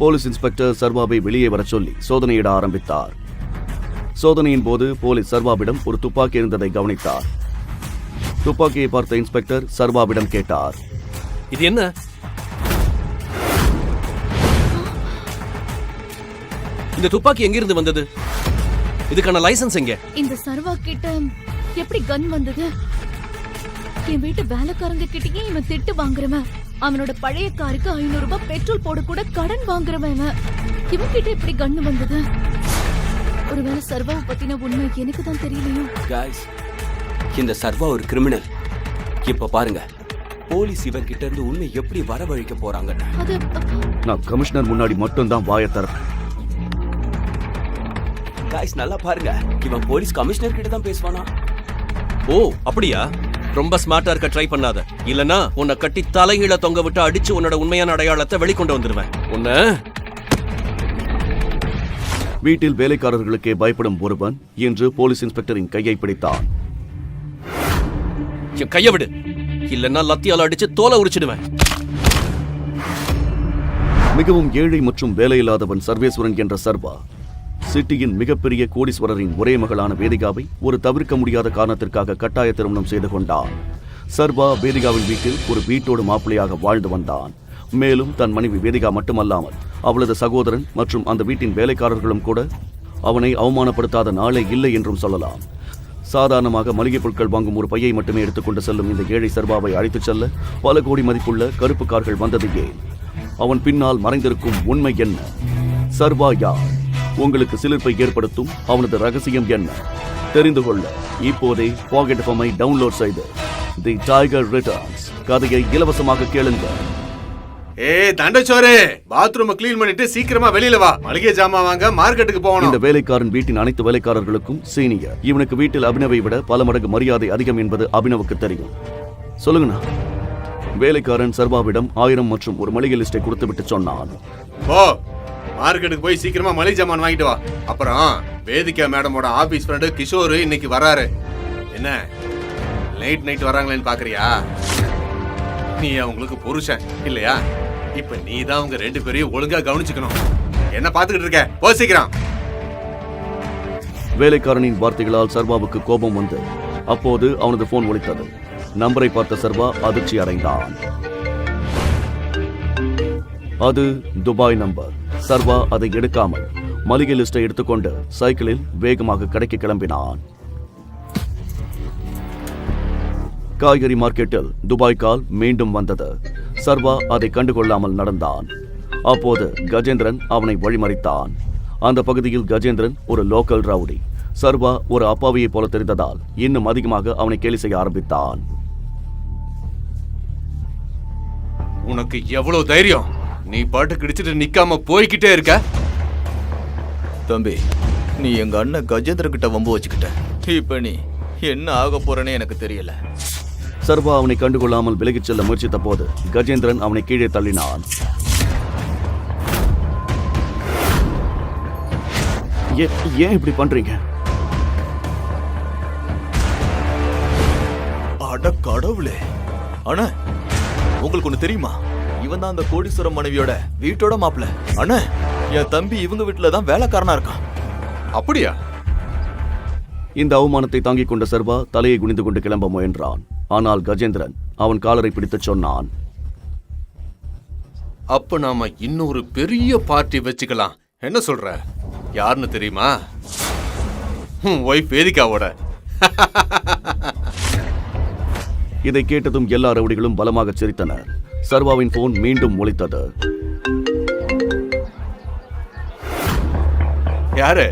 Police inspector சர்வாவை வெளியே வர சொல்லி சோதனையிட ஆரம்பித்தார். சோதனையின் போது போலீஸ் சர்வாவிடம் ஒரு துப்பாக்கி இருந்ததை கவனித்தார். துப்பாக்கியை பார்த்த இன்ஸ்பெக்டர் சர்வாவிடம் கேட்டார், இது என்ன? இந்த துப்பாக்கி எங்கிருந்து வந்தது? இதுக்கான லைசன்ஸ் எங்க? இந்த சர்வா கிட்ட எப்படி கன் வந்தது? என் வீட்டு வேலைக்காரங்க கிட்டயே இவன் திட்டு வாங்குறவன். அவனோட பழைய காருக்கு 500 ரூபாய் பெட்ரோல் போட கூட கடன் வாங்குறவன். இவன் கிட்ட எப்படி கன் வந்தது? ஒருவேளை சர்வாவை பத்தின உண்மை எனக்கு தான் தெரியலையோ? गाइस, இந்த சர்வா ஒரு கிரிமினல். இப்ப பாருங்க, போலீஸ் இவன் கிட்ட இருந்து உண்மை எப்படி வரவழைக்க போறாங்க. நான் கமிஷனர் முன்னாடி மட்டும் தான் வாயை தரேன். गाइस, நல்லா பாருங்க, இவன் போலீஸ் கமிஷனர் கிட்ட தான் பேசுவானா? ஓ அப்படியா? ரொம்ப ஸ்மார்ட்டா இருக்க ட்ரை பண்ணாத, இல்லனா உன்னை கட்டி தலைகீழ தொங்க விட்டு அடிச்சு உன்னோட உண்மையான அடையாளத்தை வெளிக்கொண்டு வந்துருவேன். உன்னை வீட்டில் வேலைக்காரர்களுக்கே பயப்படும் ஒருவன் இன்று போலீஸ் இன்ஸ்பெக்டரின் கையை பிடித்தான். என் கையை விடு, இல்லன்னா லத்தியால அடிச்சு தோலை உரிச்சிடுவேன். மிகவும் ஏழை மற்றும் வேலையில்லாதவன் சர்வேஸ்வரன் என்ற சர்வா சிட்டியின் மிகப்பெரிய கோடீஸ்வரரின் ஒரே மகளான வேதிகாவை ஒரு தவிர்க்க முடியாத காரணத்திற்காக கட்டாய திருமணம் செய்து கொண்டான். சர்வா வேதிகாவின் வீட்டில் ஒரு வீட்டோடு மாப்பிள்ளையாக வாழ்ந்து வந்தான். மேலும் தன் மனைவி வேதிகா மட்டுமல்லாமல் அவளது சகோதரன் மற்றும் அந்த வீட்டின் வேலைக்காரர்களும் கூட அவனை அவமானப்படுத்தாத நாளே இல்லை என்றும் சொல்லலாம். சாதாரணமாக மளிகை பொருட்கள் வாங்கும் ஒரு பையை மட்டுமே எடுத்துக்கொண்டு செல்லும் இந்த ஏழை சர்வாவை அழைத்துச் செல்ல பல கோடி மதிப்புள்ள கருப்பு கார்கள் வந்தது ஏன்? அவன் பின்னால் மறைந்திருக்கும் உண்மை என்ன? சர்வா யார்? உங்களுக்கு சிலிர்ப்பை ஏற்படுத்தும் அவனது ரகசியம் என்ன? தெரிந்து கொள்ள இப்போதே பாக்கெட் எஃப்எம் டவுன்லோட் செய்து தி டைகர் ரிட்டர்ன்ஸ் கதையை இலவசமாக கேளுங்க. தண்டச்சோரே, பாத்ரூம் கிளீன் பண்ணிட்டு சீக்கிரமா வெளியில வா. மளிகை ஜாமான் வாங்க மார்க்கெட்டுக்கு போகணும். இந்த வேலைக்காரன் வீட்டின் அனைத்து வேலைக்காரர்களுக்கும் சீனியர். இவனுக்கு வீட்டில் அபினவை விட பல மடங்கு மரியாதை அதிகம் என்பது அபினவுக்கு தெரியும். சொல்லுங்கண்ணா. வேலைக்காரன் சர்வாவிடம் 1000 மற்றும் ஒரு மளிகை லிஸ்டை கொடுத்துவிட்டு சொன்னான். ஓ, மார்க்கெட்டுக்கு போய் சீக்கிரமா மளிகை ஜாமான் வாங்கிட்டு வா. அப்புறம் வேதிகா மேடமோட ஆபீஸ் ஃப்ரெண்டு கிஷோர் இன்னைக்கு வராரு. என்ன நைட் வராங்களேன்னு பாக்குறியா? நீ அவங்களுக்கு புருஷன் இல்லையா? இப்ப நீ தான் அவங்க 2 பேரையும் ஒழுங்கா கவனிச்சுக்கணும். என்ன பாத்துக்கிட்டு இருக்க? போ சீக்கிரம். வேலைக்காரனின் வார்த்தைகளால் சர்வாவுக்கு கோபம் வந்து அப்போது அவனது போன் ஒலித்தது. நம்பரை பார்த்த சர்வா அதிர்ச்சி அடைந்தான். அது துபாய் நம்பர். சர்வா அதை எடுக்காமல் மளிகை லிஸ்டை எடுத்துக்கொண்டு சைக்கிளில் வேகமாக கடைக்கு கிளம்பினான். காய்கறி மார்க்கெட்டில் துபாய் கால் மீண்டும் வந்தது. சர்வா அதை கண்டுகொள்ளாமல் நடந்தான். அப்போது கஜேந்திரன் அவனை வழிமறித்தான். அந்த பகுதியில் கஜேந்திரன் ஒரு லோக்கல் ரவுடி. சர்வா ஒரு அப்பாவியை போல தெரிந்ததால் இன்னும் அதிகமாக அவனை கேலி செய்ய ஆரம்பித்தான். உனக்கு எவ்வளவு தைரியம்? நீ பாட்டு கிடிச்சிட்டு நிக்காம போய்கிட்டே இருக்க. தம்பி, நீ எங்க அண்ணன் கஜேந்திர கிட்ட வம்பு வச்சுக்கிட்ட. இப்ப நீ என்ன ஆக போறேன்னு எனக்கு தெரியல. சர்வா அவனை கண்டுகொள்ளாமல் விலகிச் செல்ல முயற்சித்த போது கஜேந்திரன் அவனை கீழே தள்ளினான். ஏன் இப்படி பண்றீங்க? அட கடவுளே! அண்ணா, உங்களுக்கு ஒண்ணு தெரியுமா? இவன் தான் அந்த கோடீஸ்வரம் மனைவியோட வீட்டோட மாப்பிள்ள. அண்ணா, என் தம்பி இவங்க வீட்டுல தான் வேலைக்காரனா இருக்கான். அப்படியா? இந்த அவமானத்தை தாங்கிக் கொண்ட சர்வா தலையை குனிந்து கொண்டு கிளம்ப முயன்றான். ஆனால் கஜேந்திரன் அவன் காலரை பிடித்து சொன்னான். அப்ப நாம இன்னொரு பெரிய பார்ட்டி வச்சுக்கலாம். என்ன சொல்ற? யாருன்னு தெரியுமா? ஒய்ஃப் வேதிகாவோட. இதை கேட்டதும் எல்லா ரவுடிகளும் பலமாக சிரித்தனர். சர்வாவின் போன் மீண்டும் ஒலித்தது. யாரு?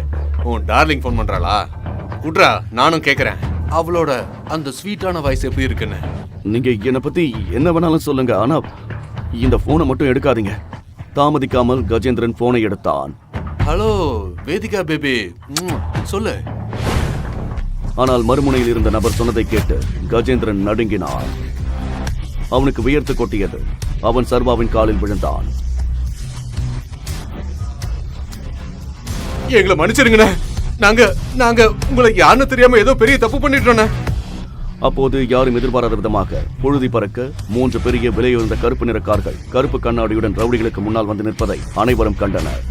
உன் டார்லிங் போன் பண்றாளா? குட்ரா, நானும் கேக்குறேன். அவளோட அந்த ஸ்வீட்டான வாய்ஸ் எப்படி இருக்குன்னு. நீங்க என்னை பத்தி என்ன வேணாலும் சொல்லுங்க, ஆனா இந்த போனை மட்டும் எடுக்காதீங்க. தாமதிக்காமல் கஜேந்திரன் போனை எடுத்தான். ஹலோ வேதிகா பேபி, சொல்லு. ஆனால் மறுமுனையில் இருந்த நபர் சொன்னதை கேட்டு கஜேந்திரன் நடுங்கினான். அவனுக்கு வியர்த்து கொட்டியது. அவன் சர்வாவின் காலில் விழுந்தான். எங்களை மன்னிச்சிருங்கண்ணே. நாங்க உங்களை யாருன்னு தெரியாம ஏதோ பெரிய தப்பு பண்ணிட்டோண்ணே. அப்போது யாரும் எதிர்பாராத விதமாக புழுதி பறக்க 3 பெரிய விலையுயர்ந்த கருப்பு நிற கார்கள் கருப்பு கண்ணாடியுடன் ரவுடிகளுக்கு முன்னால் வந்து நிற்பதை அனைவரும் கண்டனர்.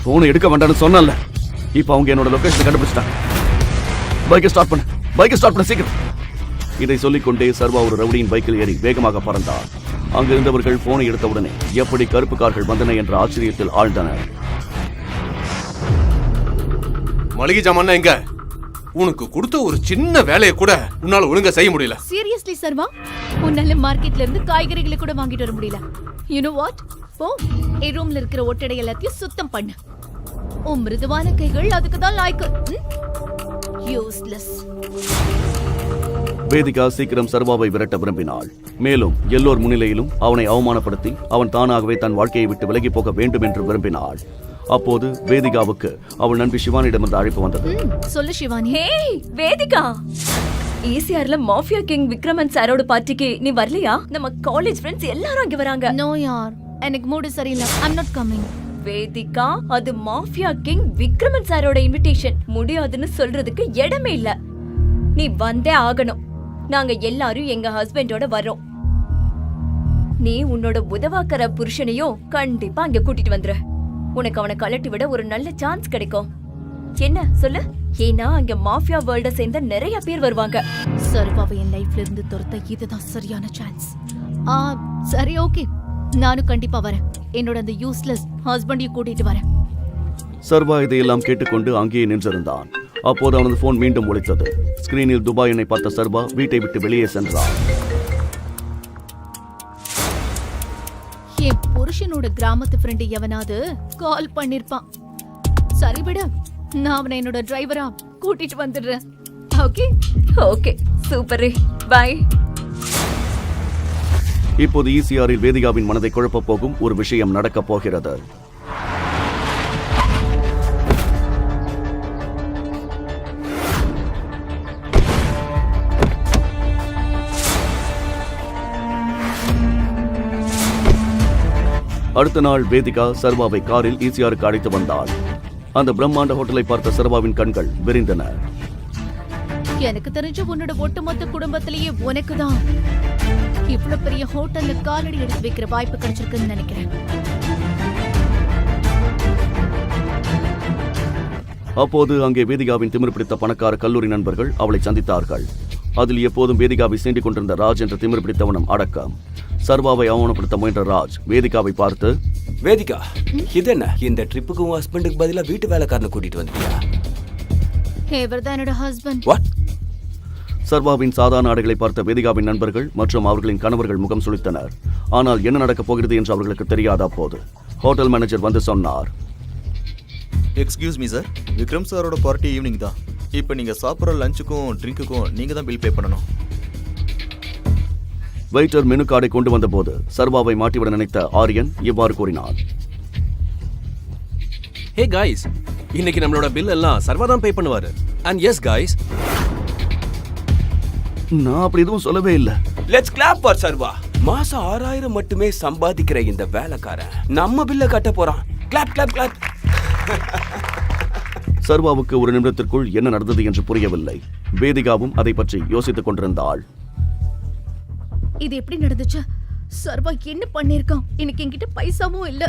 போனை எடுக்க வேண்டாம்னு சொன்னல. இப்ப அவங்க என்னோட லொகேஷனை கண்டுபிடிச்சிட்டாங்க. பைக்கை ஸ்டார்ட் பண்ண சீக்கிரம். இதை சொல்லிக்கொண்டே சர்வா ஒரு ரவுடியின் பைக்கில் ஏறி வேகமாக பறந்தார். அங்கிருந்தவர்கள் போனை எடுத்தவுடனே எப்படி கருப்பு கார்கள் வந்தன என்ற ஆச்சரியத்தில் ஆழ்ந்தனர். மளிகை ஜாமான் எங்க? உனக்கு கொடுத்த ஒரு சின்ன வேலையை கூட உன்னால ஒழுங்கா செய்ய முடியல. சீரியஸ்லி சர்வா, உன்னால மார்க்கெட்ல இருந்து காய்கறிகளை கூட வாங்கிட்டு வர முடியல. You know what? போ, என் ரூம்ல இருக்கிற ஒட்டடை எல்லாத்தையும் சுத்தம் பண்ணு. உன் மிருதுவான கைகள் அதுக்கு தான் லாய்க்கு. யூஸ்லெஸ். வேதிகா சீக்கிரம் சர்வாவை விரட்ட விரும்பினாள். மேலும் எல்லோர் முன்னிலையிலும் அவனை அவமானப்படுத்தி அவன் தானாகவே தன் வாழ்க்கையை விட்டு விலகி போக வேண்டும் என்று விரும்பினாள். அப்போது வேதிகாவுக்கு அவள் நண்பி சிவானியிடமிருந்து அழைப்பு வந்தது. சொல்லு சிவானி. ஹே வேதிகா, ஈசிஆர்ல மாஃபியா கிங் விக்ரமன் சாரோட பார்ட்டிக்கு நீ வரலையா? நம்ம காலேஜ் ஃப்ரெண்ட்ஸ் எல்லாரும் அங்க வராங்க. நோ யார், எனக்கு மூடு சரியில்லை. ஐ அம் நாட் கமிங். வேதிகா, அது மாஃபியா கிங் விக்ரமன் சாரோட இன்விடேஷன். முடியாதுன்னு சொல்றதுக்கு இடமே இல்ல. நீ வந்தே ஆகணும். நாங்க எல்லாரும் எங்க ஹஸ்பண்டோட வரோம். நீ உன்னோட உதவாக்கற புருஷனையும் கண்டிப்பா அங்க கூட்டிட்டு வந்துரு. உனக்கு அவனை கலட்டி விட ஒரு நல்ல சான்ஸ் கிடைக்கும். என்ன சொல்லு? ஏன்னா அங்க மாஃபியா வேர்ல்ட சேர்ந்த நிறைய பேர் வருவாங்க. சர்வாவை என் லைஃப்ல இருந்து துரத்த இதுதான் சரியான சான்ஸ். சரி, ஓகே, நானும் கண்டிப்பா வரேன். என்னோட அந்த யூஸ்லெஸ் ஹஸ்பண்டையும் கூட்டிட்டு வரேன். சர்வா இதையெல்லாம் கேட்டுக்கொண்டு அங்கேயே நின்றிருந்தான். அப்போது அவனது போன் மீண்டும் ஒலித்தது. ஸ்கிரீனில் துபாய் எண்ணை பார்த்த சர்வா வீட்டை விட்டு வெளியே சென்றான். என் புருஷனோட கிராமத்து ஃப்ரெண்டு எவனாவது கால் பண்ணிருப்பான். சரி விட, நான் அவனை என்னோட டிரைவரா கூட்டிட்டு வந்துடுறேன். Okay okay, super. பை. இப்போது ஈசிஆரில் வேதிகாவின் மனதை குழப்பப் போகும் ஒரு விஷயம் நடக்கப் போகிறது. அடுத்த நாள் வேதிகா சர்வாவை காரில் ஈசிஆருக்கு அழைத்து வந்தாள். அந்த பிரம்மாண்ட ஹோட்டலை பார்த்த சர்வாவின் கண்கள் விரிந்தன. எனக்கு தெரிஞ்ச உன்னோட ஒட்டுமொத்த குடும்பத்திலேயே உனக்குதான் இவ்வளவு பெரிய ஹோட்டல்ல காலடி எடுத்து வைக்கிற வாய்ப்பு கிடைச்சிருக்குன்னு நினைக்கிறேன். அப்போது அங்கே வேதிகாவின் திமிர் பிடித்த பணக்கார கல்லூரி நண்பர்கள் அவளை சந்தித்தார்கள். அதில் எப்போதும் வேதிகாவை சீண்டிக் கொண்டிருந்த ராஜ் என்ற திமிர் பிடித்தவனும் அடக்கம். சர்வாவை அவமானப்படுத்த முயன்ற ராஜ் வேதிகாவை பார்த்து, வேதிகா, இது என்ன? இந்த ட்ரிப்புக்கு உன் ஹஸ்பண்டுக்கு பதிலா வீட்டு வேலைக்காரனை கூட்டிட்டு வந்துட்டியா? இவர்தான் என்னோட ஹஸ்பண்ட். வாட்? சர்வாவின் சாதாரண ஆடைகளை பார்த்த வேதிகாவின் நண்பர்கள் மற்றும் அவர்களின் கணவர்கள் முகம் சுளித்தனர். ஆனால் என்ன நடக்கப் போகிறது என்று அவர்களுக்கு தெரியாத அப்போது ஹோட்டல் மேனேஜர் வந்து சொன்னார். எக்ஸ்கியூஸ் மீ சார், விக்ரம் சாரோட பார்ட்டி ஈவினிங் தான். இப்போ நீங்க சாப்பிட்ற லஞ்சுக்கும் ட்ரிங்க்குக்கும் நீங்க தான் பில் பே பண்ணணும். வெயிட்டர் மெனு கார்டை கொண்டு வந்தபோது சர்வாவை மாட்டிவிட நினைத்த ஆரியன் இவ்வாறு கூறினார். ஹே காய்ஸ், இன்னைக்கு நம்மளோட பில் எல்லாம் சர்வா தான் பே பண்ணுவாரு. அண்ட் எஸ் காய்ஸ், நான் அப்படி எதுவும் சொல்லவே இல்லை. லெட்ஸ் கிளாப் ஃபார் சர்வா. மாசம் 6000 மட்டுமே சம்பாதிக்கிற இந்த வேலைக்காரன் நம்ம பில்ல கட்ட போறான். Clap clap clap. சர்வாவுக்கு ஒரு நிமிடத்திற்குள் என்ன நடந்தது என்று புரியவில்லை. வேதிகாவும் அதை பற்றி யோசித்துக் கொண்டிருந்தாள். இது எப்படி நடந்துச்சு? சர்வா என்ன பண்ணிருக்கான்? எனக்கு என்கிட்ட பைசாவும் இல்ல.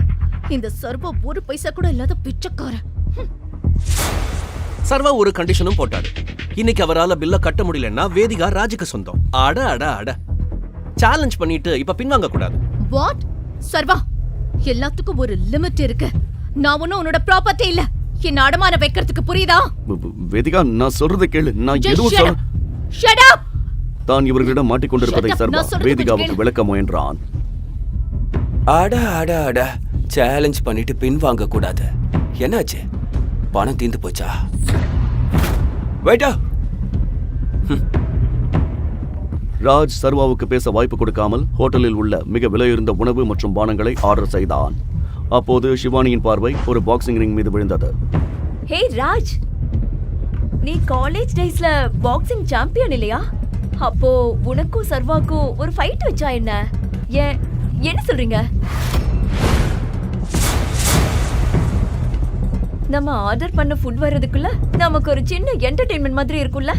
இந்த சர்வா ஒரு பைசா கூட இல்லாத பிச்சைக்காரன். சர்வா ஒரு கண்டிஷனும் போட்டாரு. இன்னைக்கு அவரால பில்ல கட்ட முடியலன்னா வேதிகா ராஜுக்கு சொந்தம். அட அட அட, சேலஞ்ச் பண்ணிட்டு இப்ப பின்வாங்க கூடாது. வாட்? சர்வா, எல்லாத்துக்கும் ஒரு லிமிட் இருக்கு. நான் ஒன்னும் உன்னோட ப்ராப்பர்ட்டி இல்ல. என்ன அடமான வைக்கிறதுக்கு புரியுதா? வேதிகா, நான் சொல்றதை கேளு. நான் Just எதுவும் shut சொல்ல. up. Shut up. தான் இவர்களிடம் மாட்டிக்கொண்டிருப்பதை Shut up. சர்வா நான் சொல்றது வேதிகாவுக்கு கொஞ்சம் விளக்க முயன்றான். அட அட அட, சேலஞ்ச் பண்ணிட்டு பின்வாங்க கூடாது. என்னாச்சு? பணம் தீந்து போச்சா? வெயிட்டா. ராஜ் சர்வாவுக்கு பேச வாய்ப்பு கொடுக்காமல் ஹோட்டலில் உள்ள மிக விலையுயர்ந்த உணவு மற்றும் பானங்களை ஆர்டர் செய்தான். அப்போது சிவானியின் பார்வை ஒரு பாக்ஸிங் ரிங் மீது விழுந்தது. ஹே ராஜ், நீ காலேஜ் டேஸ்ல பாக்ஸிங் சாம்பியன் இல்லையா? அப்போ உனக்கும் சர்வாக்கும் ஒரு ஃபைட் வச்சா என்ன? என்ன சொல்றீங்க? நம்ம ஆர்டர் பண்ண ஃபுட் வர்றதுக்குள்ள நமக்கு ஒரு சின்ன என்டர்டெயின்மெண்ட் மாதிரி இருக்கும்ல?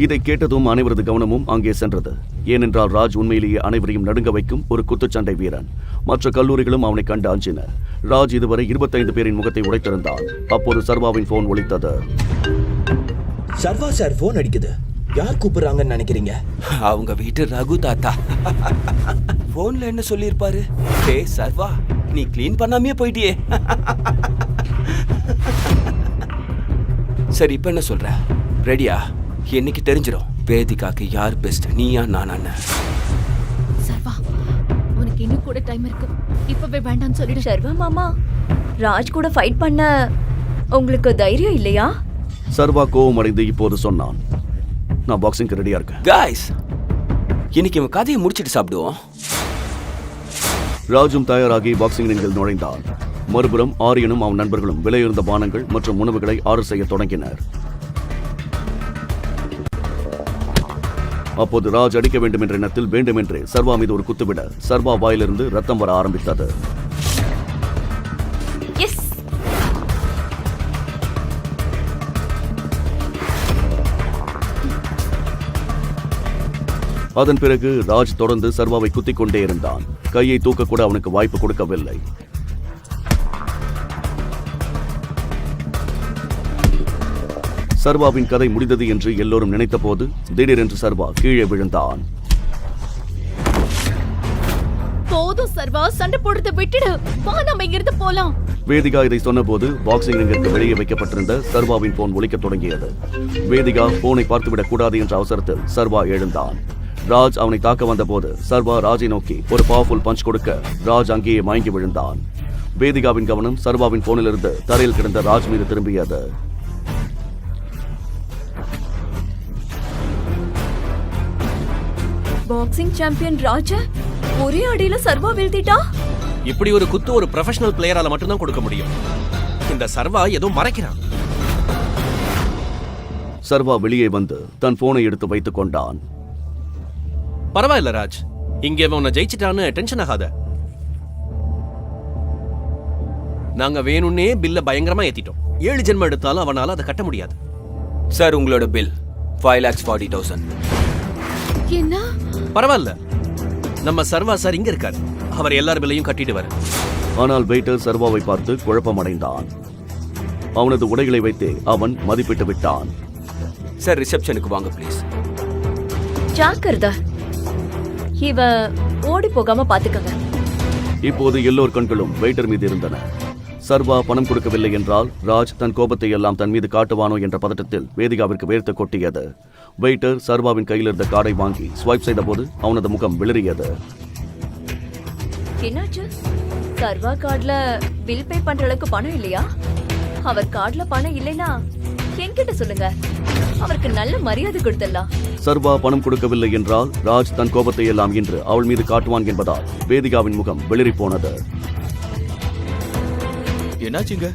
இதை கேட்டதும் அனைவரது கவனமும் அங்கே சென்றது. ஏனென்றால் ராஜ் உண்மையிலேயே அனைவரையும் நடுங்க வைக்கும் ஒரு குத்துச்சண்டை வீரன். மற்ற கல்லூரிகளும் அவனை கண்டு அஞ்சின. ராஜ் இதுவரை 25 பேரின் முகத்தை உடைத்திருந்தான். அப்போது சர்வாவின் போன் ஒலித்தது. சர்வா சார் போன் அடிக்குது. யார் கூப்பிடுறாங்கன்னு நினைக்கிறீங்க? அவங்க வீட்டு ரகு தாத்தா. போன்ல என்ன சொல்லியிருப்பாரு? டேய் சர்வா, நீ க்ளீன் பண்ணாமே போயிட்டியே. சரி, இப்ப என்ன சொல்ற? ரெடியா? இன்னைக்கு தெரிஞ்சிடும் வேதிகாக்கு யார் பெஸ்ட், நீயா நானா. சர்வா, உனக்கு இன்னும் கூட டைம் இருக்கு. இப்பவே வேண்டாம்னு சொல்லிடு. சர்வா மாமா, ராஜ் கூட ஃபைட் பண்ண உங்களுக்கு தைரியம் இல்லையா? சர்வா கோவம் அடைந்து இப்போது சொன்னான், நான் பாக்ஸிங்க்கு ரெடியா இருக்கேன். காய்ஸ், இன்னைக்கு இவன் கதையை முடிச்சிட்டு சாப்பிடுவோம். ராஜும் தயாராகி பாக்ஸிங் ரிங்கில் நுழைந்தான். மறுபுறம் ஆரியனும் அவன் நண்பர்களும் விலையுறந்த பானங்கள் மற்றும் உணவுகளை ஆர்டர் செய்ய தொடங்கினர். அப்போது ராஜ் அடிக்க வேண்டும் என்ற எண்ணத்தில் வேண்டுமென்றே சர்வா மீது ஒரு குத்துவிட சர்வா வாயிலிருந்து ரத்தம் வர ஆரம்பித்தது. எஸ். அதன் பிறகு ராஜ் தொடர்ந்து சர்வாவை குத்திக் கொண்டே இருந்தான். கையை தூக்க கூட அவனுக்கு வாய்ப்பு கொடுக்கவில்லை. சர்வாவின் கதை முடிந்தது என்று எல்லோரும் நினைத்த போது திடீரென்று சர்வா கீழே விழுந்தான். போதும் சர்வா, சண்டை போடுறத விட்டுடு. வா, நம்ம இங்கிருந்து போலாம். வேதிகா இதை சொன்னபோது பாக்ஸிங் ரிங்கிற்கு வெளியே வைக்கப்பட்டிருந்த சர்வாவின் போன் ஒலிக்கத் தொடங்கியது. வேதிகா போனை பார்த்துவிடக் கூடாது என்ற அவசரத்தில் சர்வா எழுந்தான். ராஜ் அவனை தாக்க வந்தபோது சர்வா ராஜை நோக்கி ஒரு பவர்ஃபுல் பஞ்ச் கொடுக்க ராஜ் அங்கேயே மயங்கி விழுந்தான். வேதிகாவின் கவனம் சர்வாவின் போனிலிருந்து தரையில் கிடந்த ராஜ் மீது திரும்பியது. பாக்ஸிங் சாம்பியன் ராஜா ஒரே அடியில சர்வா வீழ்த்திட்டா. இப்படி ஒரு குத்து ஒரு ப்ரொஃபஷனல் பிளேயரால மட்டும்தான் கொடுக்க முடியும். இந்த சர்வா ஏதோ மறைக்கிறான். சர்வா வெளியே வந்து தன் போனை எடுத்து வைத்துக் கொண்டான். பரவாயில்ல ராஜ், இங்கே உன்னை ஜெயிச்சிட்டான்னு டென்ஷன் ஆகாத. நாங்க வேணும்னே பில்ல பயங்கரமா ஏத்திட்டோம். 7 ஜென்மம் எடுத்தாலும் அவனால அதை கட்ட முடியாது. சார், உங்களோட பில் 5,40,000. என்ன? பரவாயில்ல, நம்ம சர்வா சார் இங்க இருக்காரு. அவர் எல்லார் பில்லையும் கட்டிடுவார். ஆனால் வெயிட்டர் சர்வாவை பார்த்து குழப்பமடைந்தான். அவனது உடைகளை வைத்தே அவன் மதிப்பிட்டு விட்டான். சார், ரிசப்ஷனுக்கு வாங்க ப்ளீஸ். ஜாக்கிரதா, இவ ஓடி போகாம பாத்துக்கங்க. இப்போது எல்லோர் கண்களும் வெயிட்டர் மீது இருந்தன. சர்வா பணம் கொடுக்கவில்லை என்றால் ராஜ் தன் கோபத்தை எல்லாம் தன் மீது காட்டுவானோ என்ற பதட்டத்தில் வேதிகாவிற்கு வேர்த்து கொட்டியது. வெயிட்டர் சர்வாவின் கையில் இருந்த கார்டை வாங்கி ஸ்வைப் செய்தபோது அவனது முகம் வெளிரியது. என்னாச்சு? சர்வா கார்டுல பில் பே பண்ற அளவுக்கு பணம் இல்லையா? அவர் கார்டுல பணம் இல்லைன்னா என்கிட்ட சொல்லுங்க, அவருக்கு நல்ல மரியாதை கொடுத்துடலாம். சர்வா பணம் கொடுக்கவில்லை என்றால் ராஜ் தன் கோபத்தை எல்லாம் இன்று அவள் மீது காட்டுவான் என்பதால் வேதிகாவின் முகம் வெளிரி போனது. என்னாச்சுங்க?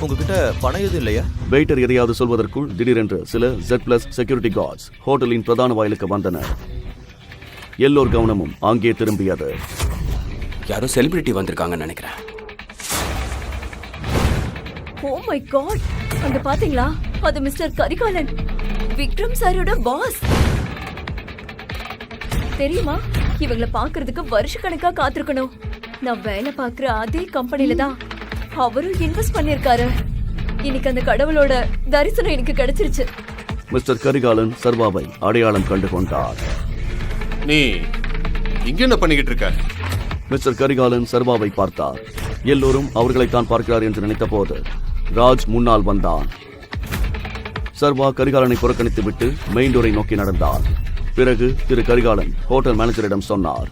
உங்ககிட்ட பணம் எதுவும் இல்லையா? வெயிட்டர் எதையாவது சொல்வதற்குள் திடீரென்று சில Z+ செக்யூரிட்டி கார்ட்ஸ் ஹோட்டலின் பிரதான வாயிலுக்கு வந்தனர். எல்லோர் கவனமும் அங்கே திரும்பியது. யாரோ செலிபிரிட்டி வந்திருக்காங்கன்னு நினைக்கிறேன். ஓ மை காட், அங்க பாத்தீங்களா? அது மிஸ்டர் கரிகாலன், விக்ரம் சாரோட பாஸ். தெரியுமா, இவங்கள பாக்குறதுக்கு வருஷக்கணக்கா காத்திருக்கணும். நான் வேலை பார்க்குற அதே கம்பெனில தான் அவரும் இன்வெஸ்ட் பண்ணிருக்காரு. இன்னைக்கு அந்த கடவுளோட தரிசனம் எனக்கு கிடைச்சிருச்சு. மிஸ்டர் கரிகாலன் சர்வாவை அடையாளம் கண்டு கொண்டார். நீ இங்க என்ன பண்ணிக்கிட்டு இருக்க? மிஸ்டர் கரிகாலன் சர்வாவை பார்த்தார். எல்லோரும் அவர்களைத்தான் பார்க்கிறார் என்று நினைத்த போது ராஜ் முன்னால் வந்தான். சர்வா கரிகாலனை புறக்கணித்து விட்டு மெயின் டோரை நோக்கி நடந்தார். பிறகு திரு கரிகாலன் ஹோட்டல் மேனேஜரிடம் சொன்னார்,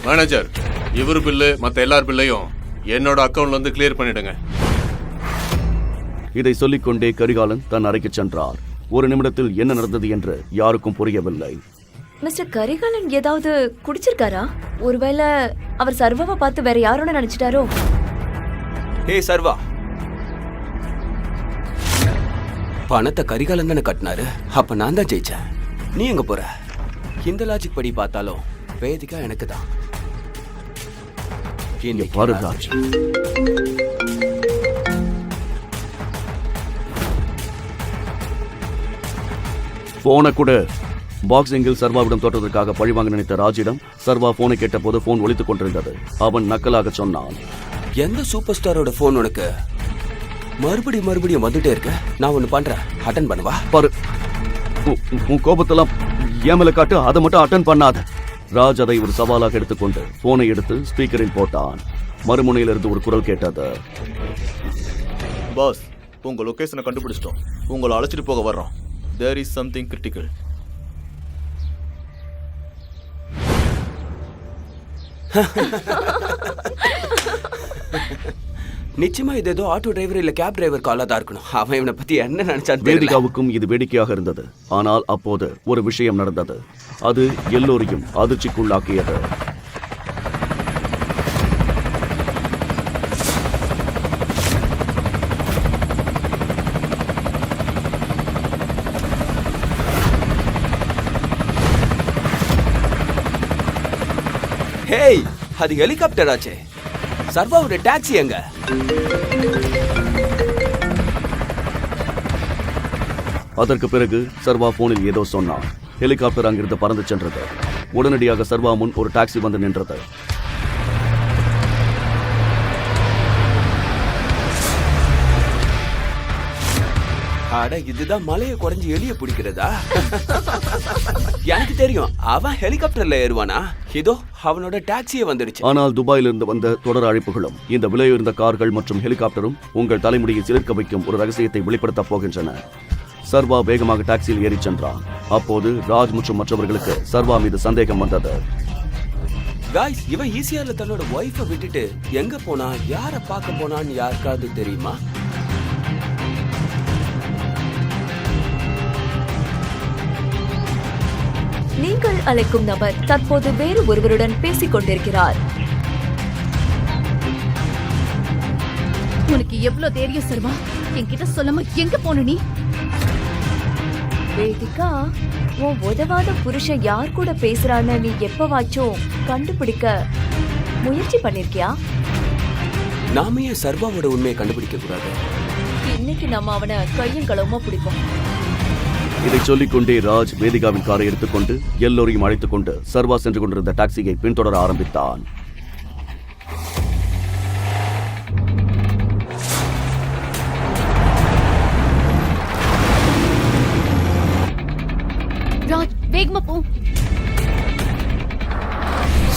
மேனேஜர், இவரு பில்லு மத்த எல்லார் பில்லையும் என்னோட அக்கவுண்ட்ல இருந்து கிளியர் பண்ணிடுங்க. இதை சொல்லிக்கொண்டே கரிகாலன் தன் அறைக்கு சென்றார். ஒரு நிமிடத்தில் என்ன நடந்தது என்று யாருக்கும் புரியவில்லை. மிஸ்டர் கரிகாலன் ஏதாவது குடிச்சிருக்காரா? ஒருவேளை அவர் சர்வாவை பார்த்து வேற யாரோட நினைச்சிட்டாரோ? ஹே சர்வா, பணத்தை கரிகாலன் தானே கட்டினாரு. அப்ப நான் தான் ஜெயிச்சேன். நீ எங்க போற? இந்த லாஜிக் படி பார்த்தாலும் வேதிகா எனக்கு தான். இங்க பாரு ராஜ், போனை கூட பாக்ஸிங்கில் சர்வாவிடம் தோற்றதற்காக பழிவாங்க நினைத்த ராஜிடம் சர்வா போனை கேட்டபோது போன் ஒலித்துக் கொண்டிருந்தது. அவன் நக்கலாக சொன்னான், எந்த சூப்பர் ஸ்டாரோட போன் உனக்கு மறுபடியும் வந்துட்டே இருக்கு? நான் ஒண்ணு பண்றேன், அட்டன் பண்ணுவா. பாரு, உன் கோபத்தெல்லாம் ஏமல காட்டு, அதை மட்டும் அட்டன் பண்ணாத. ராஜ் அதை ஒரு சவாலாக எடுத்துக்கொண்டு போனை எடுத்து ஸ்பீக்கரில் போட்டான். மறுமுனையிலிருந்து ஒரு குரல் கேட்டது. பாஸ், உங்க லொகேஷனை கண்டுபிடிச்சிட்டோம். உங்களை அழைச்சிட்டு போக வர்றோம். There is something critical. நிச்சயமா இது ஏதோ ஆட்டோ டிரைவர் இல்ல கேப் டிரைவர் காலா தான் இருக்கணும். அவன் இவனை பத்தி என்ன நினைச்சான்னு தெரியல. வேதிகாவுக்கும் இது வேடிக்கையாக இருந்தது. ஆனால் அப்போது ஒரு விஷயம் நடந்தது. அது எல்லோரையும் அதிர்ச்சிக்குள்ளாக்கியது. ஹேய், அது ஹெலிகாப்டர் ஆச்சே. சர்வாவோட டாக்ஸி எங்க? அதற்கு பிறகு சர்வா போனில் ஏதோ சொன்னான். ஹெலிகாப்டர் அங்கிருந்து பறந்து சென்றது. உடனடியாக சர்வா முன் ஒரு டாக்ஸி வந்து நின்றது. அட, இதுதான் மலையை குறைஞ்சு எலிய பிடிக்கிறதா? எனக்கு தெரியும், அவன் ஹெலிகாப்டர்ல ஏறுவானா? இதோ அவனோட டாக்ஸியே வந்துடுச்சு. ஆனால் துபாயிலிருந்து வந்த தொடர் அழைப்புகளும் இந்த விலையுயர்ந்த கார்கள் மற்றும் ஹெலிகாப்டரும் உங்கள் தலைமுடியை சிலிர்க்க வைக்கும் ஒரு ரகசியத்தை வெளிப்படுத்தப் போகின்றன. சர்வா வேகமாக டாக்ஸியில் ஏறிச் சென்றான். அப்போது ராஜ் மற்றும் மற்றவர்களுக்கு சர்வா மீது சந்தேகம் வந்தது. காய்ஸ், இவன் ஈஸியால தன்னோட ஒய்ஃபை விட்டுட்டு எங்க போனா, யார பார்க்க போனான்னு யாருக்காவது தெரியுமா? நீங்கள் அழைக்கும் நபர் தற்போது வேறு ஒருவருடன் பேசிக் கொண்டிருக்கிறார். உனக்கு எவ்வளவு தைரியம் சர்வா? என்கிட்ட சொல்லாம எங்க போன நீ? வேதிகா, உன் உதவாத புருஷன் யார் கூட பேசுறான்னு நீ எப்பவாச்சும் கண்டுபிடிக்க முயற்சி பண்ணிருக்கியா? நாம ஏன் சர்வாவோட உண்மையை கண்டுபிடிக்க கூடாது? இன்னைக்கு நம்ம அவனை கையும் களவுமா பிடிப்போம். இதை சொல்லிக் கொண்டே ராஜ் வேதிகாவின் காரை எடுத்துக்கொண்டு எல்லோரையும் அழைத்துக் கொண்டு சர்வா சென்று கொண்டிருந்த டாக்ஸியை பின்தொடர ஆரம்பித்தான். ராஜ், வேகமா போ.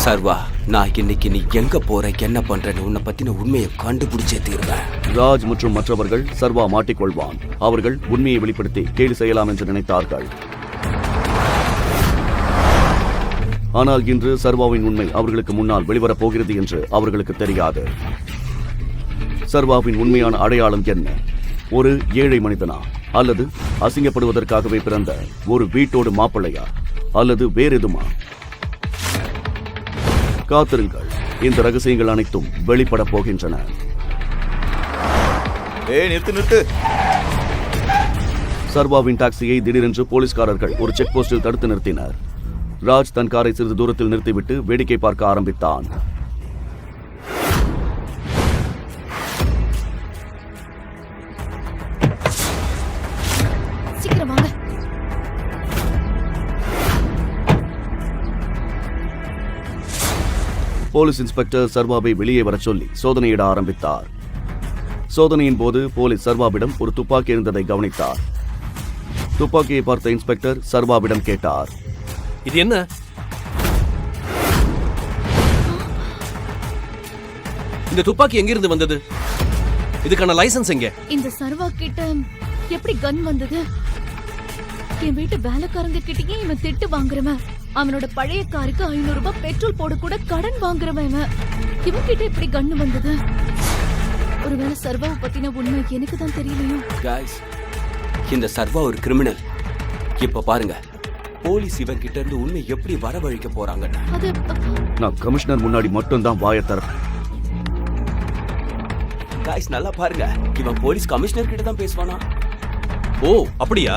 சர்வா, நான் இன்னைக்கு நீ எங்க போற, என்ன பண்றன்னு உன்னை பத்தின உண்மையை கண்டுபிடிச்சே தீர்வேன். ராஜ் மற்றும் மற்றவர்கள் சர்வா மாட்டிக்கொள்வான். அவர்கள் உண்மையை வெளிப்படுத்தி கேலி செய்யலாம் என்று நினைத்தார்கள். ஆனால் இன்று சர்வாவின் உண்மை அவர்களுக்கு முன்னால் வெளிவரப் போகிறது என்று அவர்களுக்கு தெரியாது. சர்வாவின் உண்மையான அடையாளம் என்ன? ஒரு ஏழை மனிதனா, அல்லது அசிங்கப்படுவதற்காகவே பிறந்த ஒரு வீட்டோடு மாப்பிள்ளையா, அல்லது வேறெதுமா? காத்திருங்கள், இந்த ரகசியங்கள் அனைத்தும் வெளிப்பட போகின்றன. நிறுத்து. சர்வாவின் டாக்ஸியை திடீரென்று போலீஸ்காரர்கள் ஒரு செக் போஸ்டில் தடுத்து நிறுத்தினர். ராஜ் தன் காரை சிறிது தூரத்தில் நிறுத்திவிட்டு வேடிக்கை பார்க்க ஆரம்பித்தான். சீக்கிரம் வாங்க. போலீஸ் இன்ஸ்பெக்டர் சர்வாவை வெளியே வர சொல்லி சோதனையிட ஆரம்பித்தார். சோதனையின் போது போலீஸ் சர்வாவிடம் ஒரு துப்பாக்கி இருந்ததை கவனித்தார். துப்பாக்கியை பார்த்த இன்ஸ்பெக்டர் சர்வாவிடம் கேட்டார், இது என்ன? இந்த துப்பாக்கி எங்கிருந்து வந்தது? இதுக்கான லைசன்ஸ் எங்க? இந்த சர்வா கிட்ட எப்படி கன் வந்தது? என் வீட்டு வேலைக்காரங்க கிட்டயே இவன் திட்டு வாங்குறவன். அவனோட பழைய காருக்கு 500 ரூபாய் பெட்ரோல் போட கூட கடன் வாங்குறவன். இவன் கிட்ட எப்படி கன் வந்தது? ஒருவேளை சர்வாவை பத்தின உண்மை எனக்கு தான் தெரியலையோ? காய்ஸ், இந்த சர்வா ஒரு கிரிமினல். இப்ப பாருங்க, போலீஸ் இவன் கிட்ட இருந்து உண்மை எப்படி வரவழைக்க போறாங்கன்னு. அது நான் கமிஷனர் முன்னாடி மட்டும்தான் வாயை திறப்பேன். காய்ஸ், நல்லா பாருங்க, இவன் போலீஸ் கமிஷனர் கிட்ட தான் பேசுவானா? ஓ, அப்படியா?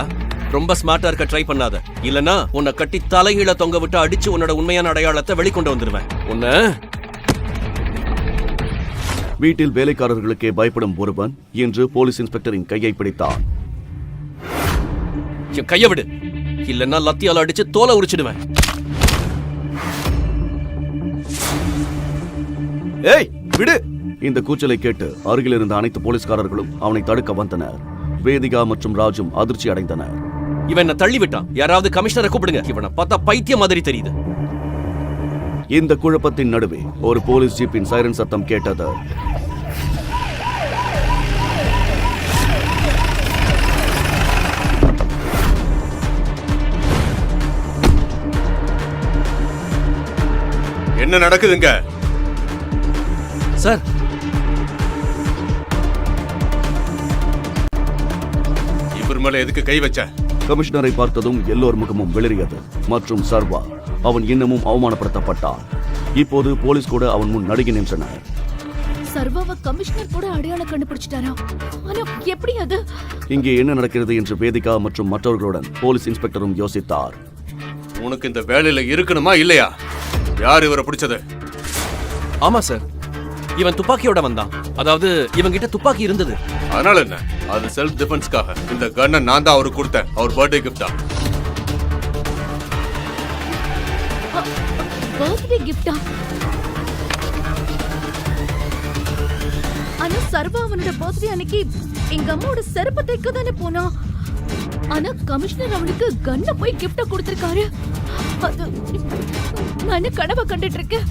ரொம்ப ஸ்மார்ட்டா இருக்க ட்ரை பண்ணாத. இல்லனா உன்னை கட்டி தலைகீழ தொங்க விட்டு அடிச்சு உன்னோட உண்மையான அடையாளத்தை வெளிக்கொண்டு வந்துருவேன். உன்னை வீட்டில் வேலைக்காரர்களுக்கே பயப்படும் ஒருவன் இன்று போலீஸ் இன்ஸ்பெக்டரின் கையை பிடித்தான். என் கைய விடு, இல்லன்னா லத்தியால அடிச்சு தோலை உரிச்சிடுவேன். ஏய் விடு. இந்த கூச்சலை கேட்டு அருகில் இருந்த அனைத்து போலீஸ்காரர்களும் அவனை தடுக்க வந்தனர். வேதிகா மற்றும் ராஜும் அதிர்ச்சி அடைந்தனர். இவன் என்ன தள்ளி விட்டான். யாராவது கமிஷனரை கூப்பிடுங்க. இவனை பார்த்தா பைத்தியம் மாதிரி தெரியுது. இந்த குழப்பத்தின் நடுவே ஒரு போலீஸ் ஜீப்பின் சைரன் சத்தம் கேட்டது. என்ன நடக்குதுங்க? சார், இவர் மேல எதுக்கு கை வச்ச? கமிஷனரை பார்த்ததும் எல்லோர் முகமும் வெளிரியது. மற்றும் சர்வா, அவன் இன்னமும் அவமானப்படுத்தப்பட்டான். இப்போது போலீஸ் கூட அவன் முன் நடுங்கி நின்றனர். சர்வாவை கமிஷனர் கூட அடையாளம் கண்டுபிடிச்சிட்டாரா? ஆனா எப்படி அது? இங்கே என்ன நடக்கிறது என்று வேதிகா மற்றும் மற்றவர்களுடன் போலீஸ் இன்ஸ்பெக்டரும் யோசித்தார். உனக்கு இந்த வேலையில இருக்கணுமா இல்லையா? யார் இவரை பிடிச்சது? ஆமா சார், இவன் துப்பாக்கியோட வந்தான். அதாவது இவன் கிட்ட துப்பாக்கி இருந்தது. அதனால என்ன? அது செல்ஃப் டிஃபென்ஸ்க்காக. இந்த கன்னை நான் தான் அவருக்கு கொடுத்தேன். அவர் பர்த்டே கிஃப்டா. பர்த்டே கிஃப்டா? ஆனா சர்வா அவனோட பர்த்டே அன்னைக்கு எங்க அம்மாவோட செருப்பு தைக்க தானே போனா. ஆனா கமிஷனர் அவனுக்கு கன்ன போய் கிஃப்டா கொடுத்திருக்காரு. அது நான் கனவை கண்டுட்டு இருக்கேன்.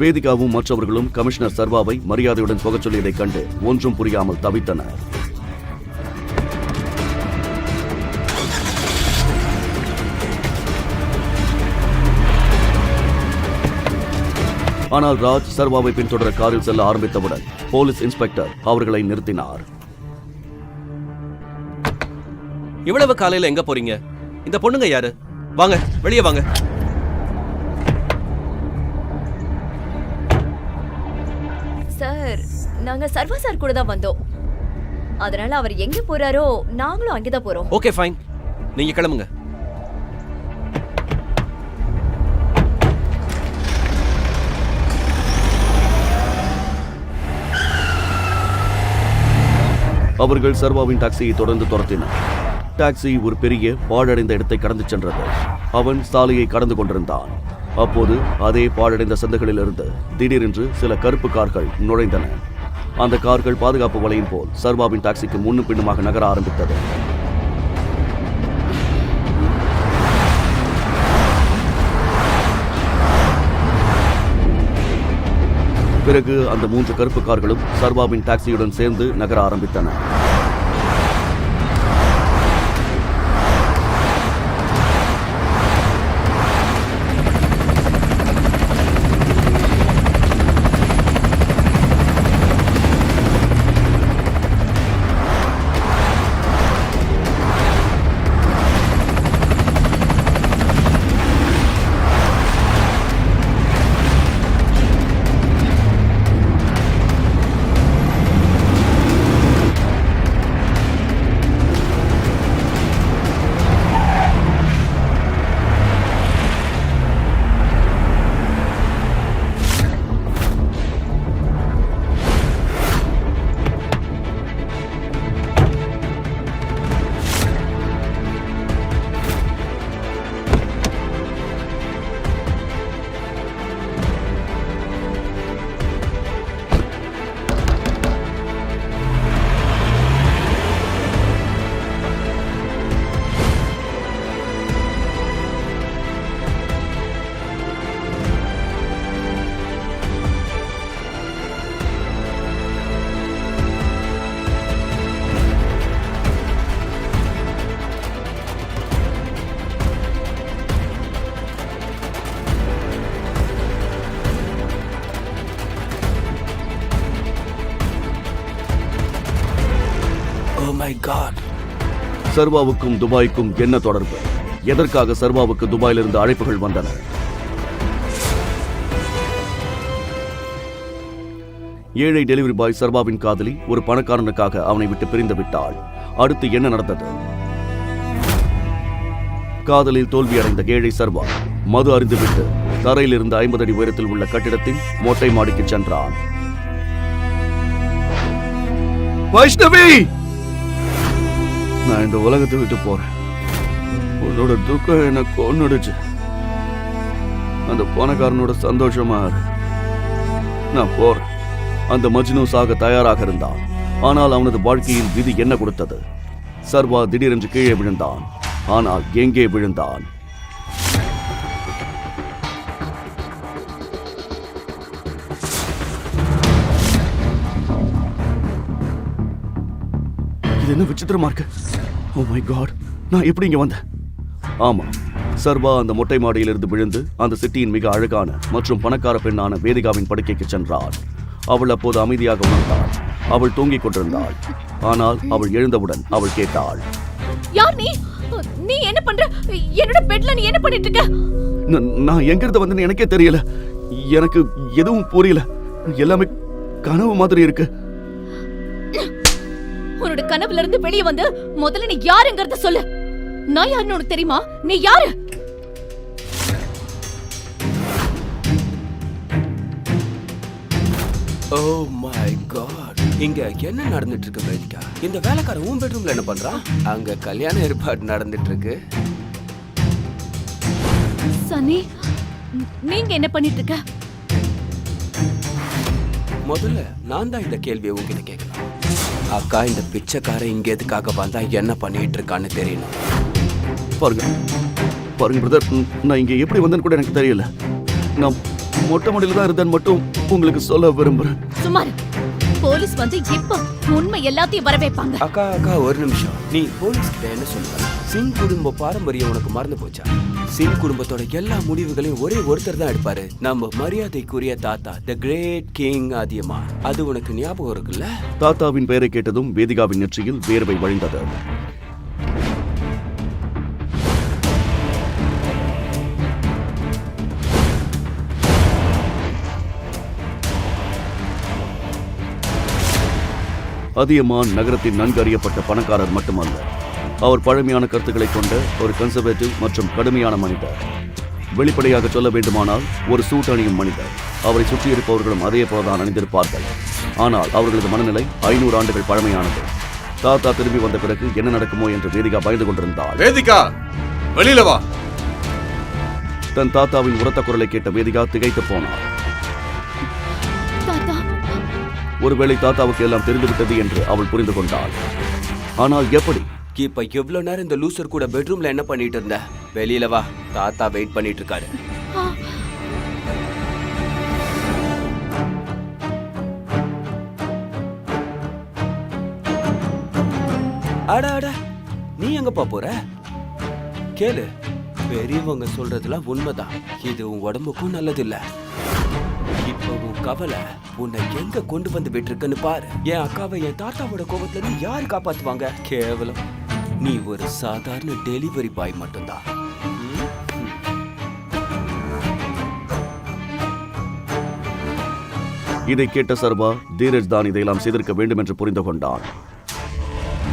வேதிகாவும் மற்றவர்களும் கமிஷனர் சர்வாவை மரியாதையுடன் போகச் சொல்லியதைக் கண்டு ஒன்றும் புரியாமல் தவித்தனர். ஆனால் ராஜ் சர்வாவை பின்தொடர காரில் செல்ல ஆரம்பித்தவுடன் போலீஸ் இன்ஸ்பெக்டர் அவர்களை நிறுத்தினார். இவ்வளவு காலையில எங்க போறீங்க? இந்த பொண்ணுங்க யாரு? வாங்க, வெளியே வாங்க. சார், நாங்க சர்வா சார் கூட தான் வந்தோம். அதனால அவர் எங்க போறாரோ நாங்களும் அங்கதான் போறோம். ஓகே ஃபைன், நீங்க கிளம்புங்க. அவர்கள் சர்வாவின் டாக்ஸியை தொடர்ந்து துரத்தினர். டாக்ஸி ஒரு பெரிய பாழடைந்த இடத்தை கடந்து சென்றது. அவன் சாலையை கடந்து கொண்டிருந்தான். அப்போது அதே பாழடைந்த சந்துகளிலிருந்து திடீரென்று சில கருப்பு கார்கள் நுழைந்தன. அந்த கார்கள் பாதுகாப்பு வலையின் போல் சர்வாவின் டாக்ஸிக்கு முன்னும் பின்னுமாக நகர ஆரம்பித்தது. பிறகு அந்த 3 கருப்பு கார்களும் சர்வாவின் டாக்ஸியுடன் சேர்ந்து நகர ஆரம்பித்தன. சர்வாவுக்கும் துபாய்க்கும் என்ன தொடர்பு? எதற்காக சர்வாவுக்கு துபாயிலிருந்து அழைப்புகள் வந்தன? ஏழை டெலிவரி பாய் சர்வாவின் காதலி ஒரு பணக்காரனுக்காக அவனை விட்டு பிரிந்து விட்டாள். அடுத்து என்ன நடந்தது? காதலில் தோல்வியடைந்த ஏழை சர்வா மது அருந்துவிட்டு தரையிலிருந்து 50 அடி உயரத்தில் உள்ள கட்டிடத்தின் மொட்டை மாடிக்கு சென்றான். வைஷ்ணவி, நான் இந்த உலகத்தை விட்டு போறேன். உன்னோட துக்கம் எனக்கு கொன்னுடுச்சு. அந்த பணக்காரனோட சந்தோஷமா இரு. நான் போறேன். அந்த மஜ்னு சாக தயாராக இருந்தான். ஆனால் அவனது வாழ்க்கையில் விதி என்ன கொடுத்தது? சர்வா திடீரென்று கீழே விழுந்தான். ஆனால் எங்கே விழுந்தான்? இது என்ன விசித்திரமா இருக்கு? ஓ மை காட், நான் எப்படி இங்க வந்தேன்? ஆமா, சர்வா அந்த மொட்டை மாடியிலிருந்து விழுந்து அந்த சிட்டியின் மிக அழகான மற்றும் பணக்கார பெண்ணான வேதிகாவின் படுக்கைக்கு சென்றாள். அவள் அப்போது அமைதியாக உணர்ந்தாள். அவள் தூங்கிக் கொண்டிருந்தாள். ஆனால் அவள் எழுந்தவுடன் அவள் கேட்டாள், யார் நீ? நீ என்ன பண்ற? என்னோட பெட்ல நீ என்ன பண்ணிட்டு இருக்க? நான் எங்கிருந்து வந்தேன்னு எனக்கே தெரியல. எனக்கு எதுவும் புரியல. எல்லாமே கனவு மாதிரி இருக்கு. உன்னோட கனவுல இருந்து வெளியே வந்து முதல்ல நீ யாருங்கறத சொல்லு. நான் யாருன்னு உனக்கு தெரியுமா? நீ யாரு? ஓ மை காட், இங்க என்ன நடந்துட்டு இருக்கு வேதிகா? இந்த வேலைக்காரன் உன் பெட்ரூம்ல என்ன பண்றான்? அங்க கல்யாண ஏற்பாடு நடந்துட்டு இருக்கு. சனி, நீங்க என்ன பண்ணிட்டு இருக்க? முதல்ல நான் தான் இந்த கேள்வியை உங்ககிட்ட கேட்கலாம். அக்கா, இந்த பிச்சைக்காரன் இங்க எதுக்காக வந்தா என்ன பண்ணிட்டு இருக்கான்னு தெரியணும். பாருங்க பாருங்க பிரதர், நான் இங்க எப்படி வந்தேன்னு கூட எனக்கு தெரியல. நான் மொட்டை மாடியில தான் இருந்தேன்னு மட்டும் உங்களுக்கு சொல்ல விரும்புறேன். சுமார், போலீஸ் வந்து இப்ப உண்மை எல்லாத்தையும் வர வைப்பாங்க. அக்கா அக்கா, ஒரு நிமிஷம். நீ போலீஸ் கிட்ட என்ன சொல்ற? சிங் குடும்ப பாரம்பரியம் உனக்கு மறந்து போச்சா? சிங் குடும்பத்தோட எல்லா முடிவுகளையும் ஒரே ஒருத்தர் தான் எடுப்பாரு. நம்ம மரியாதைக்குரிய தாத்தா, தி கிரேட் கிங் அதியமான். அது உனக்கு ஞாபகம் இருக்குல்ல? தாத்தாவின் பெயரை கேட்டதும் வேதிகாவின் நெற்றியில் வேர்வை வழிந்தது. அதியமான் நகரத்தின் நன்கு அறியப்பட்ட பணக்காரர் மட்டுமல்ல, அவர் பழமையான கருத்துக்களை கொண்ட ஒரு கன்சர்வேட்டிவ் மற்றும் கடுமையான மனிதர். வெளிப்படையாக சொல்ல வேண்டுமானால் ஒரு சூட் அணியும் மனிதர். அவரை சுற்றியிருப்பவர்களும் அதே போலதான் அணிந்திருப்பார்கள். ஆனால் அவர்களது மனநிலை 500 ஆண்டுகள் பழமையானது. தாத்தா திரும்பி வந்த பிறகு என்ன நடக்குமோ என்று வேதிகா பயந்து கொண்டிருந்தாள். வேதிகா, வெளியில வா. தன் தாத்தாவின் உரத்த குரலை கேட்ட வேதிகா திகைத்து போனார். தாத்தா, ஒருவேளை தாத்தாவுக்கு எல்லாம் தெரிந்துவிட்டது என்று அவள் புரிந்து கொண்டாள். ஆனால் எப்படி? இப்ப எவ்வளவு நேரம் இந்த லூசர் கூட பெட்ரூம்ல என்ன பண்ணிட்டு இருந்த? வெளியில வா, தாத்தா வெயிட் பண்ணிட்டு இருக்காரு. அட அட, நீ எங்கப்பா போற? கேளு, பெரியவங்க சொல்றதுலாம் உண்மைதான். இது உன் உடம்புக்கும் நல்லது இல்ல. இப்ப உன் கவலை உன்னை எங்க கொண்டு வந்து விட்டுருக்குன்னு பாரு. என் அக்காவை என் தாத்தாவோட கோபத்துல இருந்து யாரு காப்பாத்துவாங்க? கேவலம், நீ ஒரு சாதாரண டெலிவரி பாய் மட்டும்தான். இதை கேட்ட சர்வா, தீரஜ் தான் இதையெல்லாம் செய்திருக்க வேண்டும் என்று புரிந்து கொண்டான்.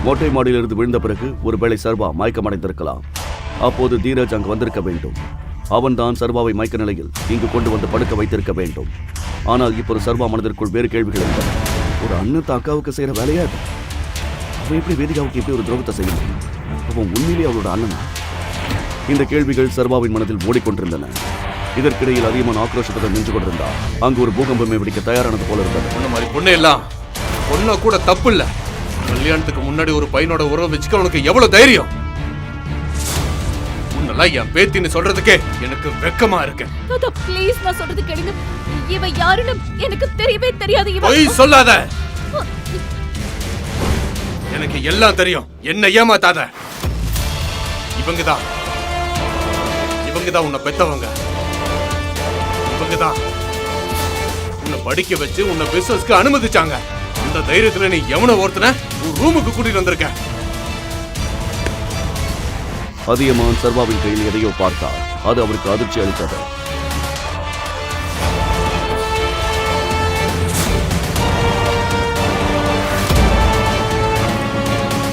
மொட்டை மாடியிலிருந்து விழுந்த பிறகு ஒருவேளை சர்வா மயக்கமடைந்திருக்கலாம். அப்போது தீரஜ் அங்கு வந்திருக்க வேண்டும். அவன்தான் சர்வாவை மயக்க நிலையில் இங்கு கொண்டு வந்து படுக்க வைத்திருக்க வேண்டும். ஆனால் இப்போது சர்வா மனதிற்குள் வேறு கேள்விகள் இருந்தன. ஒரு அண்ணன் அக்காவுக்கு செய்யற வேலையா இது? அவன் எப்படி வேதிகாவுக்கு எப்படி ஒரு துரோகத்தை செய்ய முடியும்? அவன் உண்மையிலேயே அவளோட அண்ணனா? இந்த கேள்விகள் சர்வாவின் மனதில் ஓடிக்கொண்டிருந்தன. இதற்கிடையில் அதிகமான ஆக்ரோஷத்துடன் நின்று கொண்டிருந்தார். அங்கு ஒரு பூகம்பமே வெடிக்க தயாரானது போல இருந்தது. இந்த மாதிரி பொண்ணு எல்லாம் பொண்ணு கூட தப்பு இல்ல. கல்யாணத்துக்கு முன்னாடி ஒரு பையனோட உறவு வச்சுக்க உனக்கு எவ்வளவு தைரியம்? உன்னெல்லாம் என் பேத்தின்னு சொல்றதுக்கே எனக்கு வெக்கமா இருக்கு. தாத்தா ப்ளீஸ், நான் சொல்றது கேளுங்க. இவ யாருன்னு எனக்கு தெரியவே தெரியாது. பொய் சொல்லாத. எனக்கு எல்லாம் தெரியும். என்ன ஏமாத்தாத. இவங்கதான் உன்னை பெத்தவங்க. இவங்கதான் உன்னை படிக்க வச்சு உன்னை பிசினஸ்க்கு அனுமதிச்சாங்க. இந்த தைரியத்துல நீ எவனை ஒருத்தன ஒரு ரூமுக்கு கூட்டிட்டு வந்திருக்க? அதியமான் சர்வாவின் கையில் எதையோ பார்த்தார். அது அவருக்கு அதிர்ச்சி அளித்தது.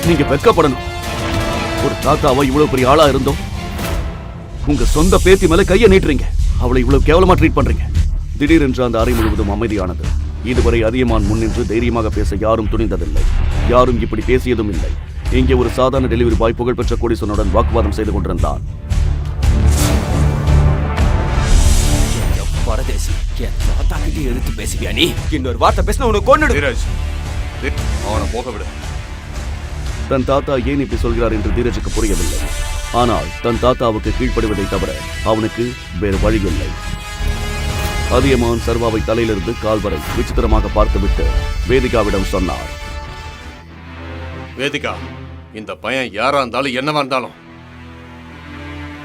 நீங்க வெட்கப்படணும். ஒரு தாத்தாவா இவ்வளவு பெரிய ஆளா இருந்தோம் உங்க சொந்த பேத்தி மேல கையை நீட்டுறீங்க. அவளை இவ்வளவு கேவலமா ட்ரீட் பண்றீங்க. திடீரென்று அந்த அறை முழுவதும் அமைதியானது. இதுவரை அதியமான் முன்னின்று தைரியமாக பேச யாரும் துணிந்ததில்லை. யாரும் இப்படி பேசியதும் இல்லை. இங்கே ஒரு சாதாரண டெலிவரி பாய் புகழ்பெற்ற கோடீஸ்வரனுடன் வாக்குவாதம் செய்து கொண்டிருந்தான். பரதேசி, என் தாத்தாக்கிட்டே எடுத்து பேசுவியா நீ? இன்னொரு வார்த்தை பேசினா உனக்கு கொன்னுடு. தீரஜ், அவனை போக விடு. தன் தாத்தா ஏன் இப்படி சொல்கிறார் என்று தீரஜுக்கு புரியவில்லை. ஆனால் தன் தாத்தாவுக்கு கீழ்ப்படிவதை தவிர அவனுக்கு வேறு வழியில்லை. அதியமான் சர்வாவை தலையிலிருந்து கால் வரை விசித்திரமாக பார்த்துவிட்டு வேதிகாவிடம் சொன்னார். வேதிகா, இந்த பையன் யாரா இருந்தாலும் என்னவா இருந்தாலும்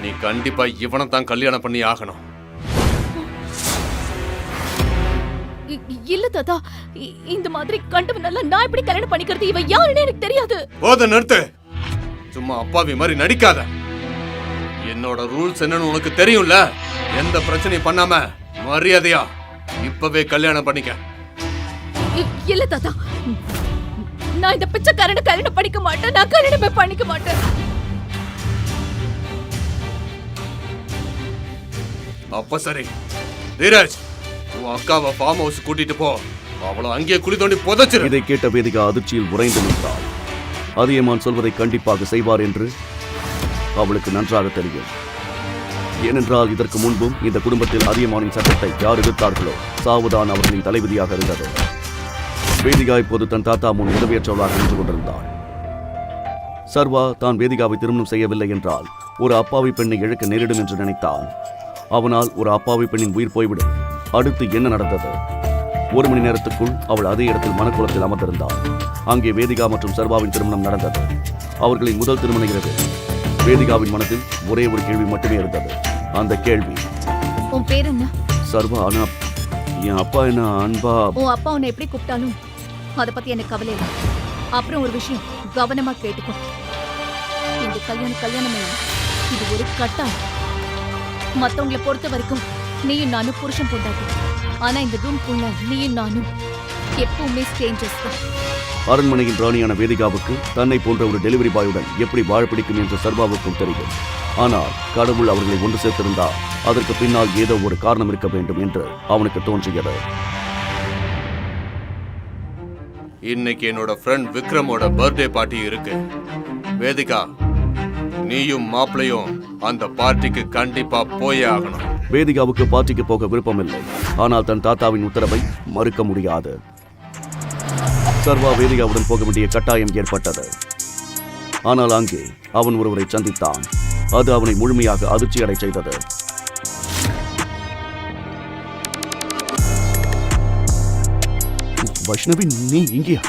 நீ கண்டிப்பா இவனை தான் கல்யாணம் பண்ணி ஆகணும். இல்ல தாத்தா, இந்த மாதிரி கண்டவனால நான் எப்படி கல்யாணம் பண்ணிக்கிறது? இவன் யாருன்னு எனக்கு தெரியாது. போத நிறுத்து. சும்மா அப்பாவி மாதிரி நடிக்காத. என்னோட ரூல்ஸ் என்னன்னு உனக்கு தெரியும்ல. எந்த பிரச்சனையும் பண்ணாம மரியாதையா இப்பவே கல்யாணம் பண்ணிக்க. இல்ல தாத்தா, நான் இந்த பிச்சைக்காரனை கல்யாணம் பண்ணிக்க மாட்டேன். நான் கல்யாணமே பண்ணிக்க மாட்டேன். அப்ப சரி தீரஜ், உன் அக்காவை ஃபார்ம் ஹவுஸ் கூட்டிட்டு போ. அவளை அங்கேயே குழி தோண்டி புதைச்சிரு. இதை கேட்ட வேதிகா அதிர்ச்சியில் உறைந்து நின்றாள். அதியமான் சொல்வதை கண்டிப்பாக செய்வார் என்று அவளுக்கு நன்றாக தெரியும். ஏனென்றால் இதற்கு முன்பும் இந்த குடும்பத்தில் அதியமானின் சட்டத்தை யார் எதிர்த்தார்களோ சாவுதான் அவர்களின் தலைவிதியாக இருந்தது. வேதிகா இப்போது தன் தாத்தா முன் உதவியற்றவளாக நின்று கொண்டிருந்தாள். சர்வா தான் வேதிகாவை திருமணம் செய்யவில்லை என்றால் ஒரு அப்பாவி பெண்ணை இழக்க நேரிடும் என்று நினைத்தான். அவனால் ஒரு அப்பாவி பெண்ணின் உயிர் போய்விடும். அடுத்து என்ன நடந்தது? 1 மணி நேரத்துக்குள் அவள் அதே இடத்தில் மனக்குளத்தில் அமர்ந்திருந்தாள். அங்கே வேதிகா மற்றும் சர்வாவின் திருமணம் நடந்தது. அவர்களின் முதல் திருமண இரவு. வேதிகாவின் மனதில் ஒரே ஒரு கேள்வி மட்டுமே இருந்தது. அந்த கேள்வி, உன் பேர் என்ன? சர்வா, ஆனா என் அப்பா என்ன அன்பா? உன் அப்பா உன்னை எப்படி கூப்பிட்டாலும் அதை பத்தி எனக்கு கவலை இல்லை. அப்புறம் ஒரு விஷயம் கவனமா கேட்டுக்கோ. இந்த கல்யாணம் இல்லை. இது ஒரு கட்டாயம். மத்தவங்களை பொறுத்த வரைக்கும் நீயும் நானும் புருஷன் பொண்டாட்டி. ஆனா இந்த ரூம்குள்ள நீயும் நானும் எப்பவுமே ஸ்ட்ரேஞ்சர்ஸ் தான். அரண்மனையின் ராணியான வேதிகாவுக்கு தன்னை போன்ற ஒரு டெலிவரி பாயுடன் எப்படி வாழ பிடிக்கும் என்று சர்வாவுக்கும் தெரியும். ஆனால் கடவுள் அவர்களை ஒன்று சேர்த்திருந்தால் அதற்கு பின்னால் ஏதோ ஒரு காரணம் இருக்க வேண்டும் என்று அவனுக்கு தோன்றியது. இன்னைக்கு என்னோட ஃப்ரெண்ட் விக்ரமோட பர்த்டே பார்ட்டி இருக்கு. வேதிகா, நீயும் மாப்பிளையும் அந்த பார்ட்டிக்கு கண்டிப்பா போயே ஆகணும். வேதிகாவுக்கு பார்ட்டிக்கு போக விருப்பமில்லை. ஆனால் தன் தாத்தாவின் உத்தரவை மறுக்க முடியாது. சர்வா வேதிகாவுடன் போக வேண்டிய கட்டாயம் ஏற்பட்டது. ஆனால் அங்கே அவன் ஒருவரை சந்தித்தான். அது அவனை முழுமையாக அதிர்ச்சியடை செய்தது. வைஷ்ணவி, நீ இங்கேயா?